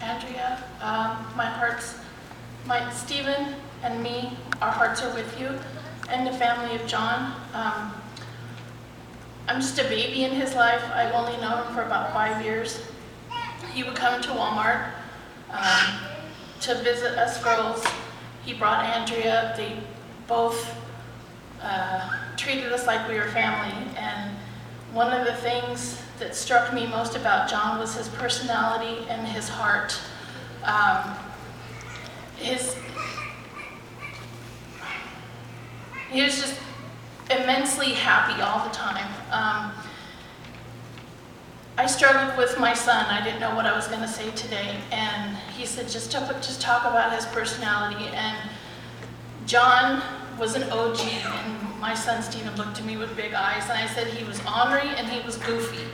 Andrea. Stephen and me, our hearts are with you, and the family of John. I'm just a baby in his life. I've only known him for about 5 years. He would come to Walmart to visit us girls. He brought Andrea. They both treated us like we were family. And one of the things that struck me most about John was his personality and his heart. He was just immensely happy all the time. I struggled with my son. I didn't know what I was going to say today, and he said, just talk about his personality. And John was an OG, and my son Stephen looked at me with big eyes, and I said he was ornery and he was goofy.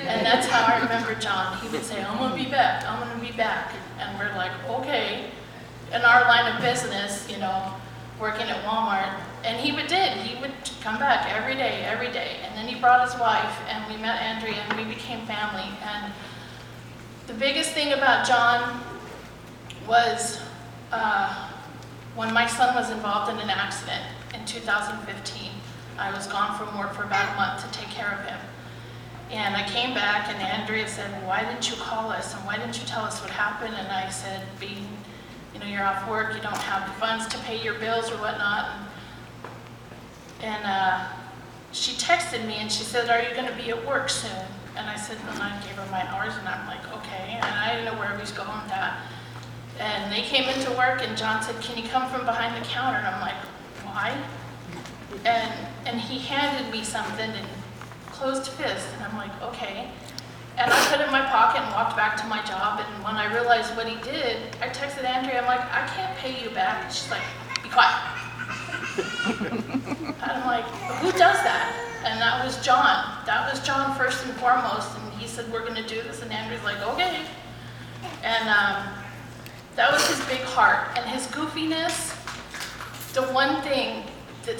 And that's how I remember John. He would say, I'm going to be back, I'm going to be back. And we're like, okay. In our line of business, working at Walmart, and he would come back every day, and then he brought his wife, and we met Andrea, and we became family. And the biggest thing about John was when my son was involved in an accident in 2015. I was gone from work for about a month to take care of him. And I came back, and Andrea said, well, why didn't you call us, and why didn't you tell us what happened? And I said, you're off work, you don't have the funds to pay your bills or whatnot. And she texted me and she said, are you going to be at work soon? And I said, and I gave her my hours, and I'm like, okay. And I didn't know where he was going with that. And they came into work, and John said, can you come from behind the counter? And I'm like, why? And he handed me something in closed fist, and I'm like, okay. And I put it in my pocket and walked back to my job, and when I realized what he did, I texted Andrea, I'm like, I can't pay you back. And she's like, be quiet. And I'm like, who does that? And that was John. That was John first and foremost, and he said, we're going to do this, and Andrea's like, okay. And that was his big heart. And his goofiness, the one thing that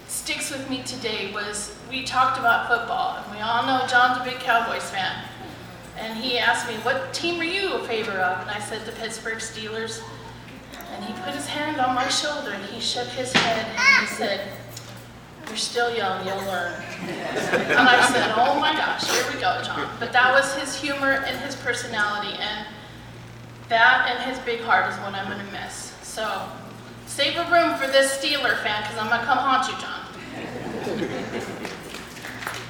sticks with me today was we talked about football, and we all know John's a big Cowboys fan. And he asked me, what team are you a favor of? And I said, the Pittsburgh Steelers. And he put his hand on my shoulder, and he shook his head, and he said, you're still young, you'll learn. And I said, oh my gosh, here we go, John. But that was his humor and his personality, and that and his big heart is what I'm going to miss. So save a room for this Steeler fan, because I'm going to come haunt you, John.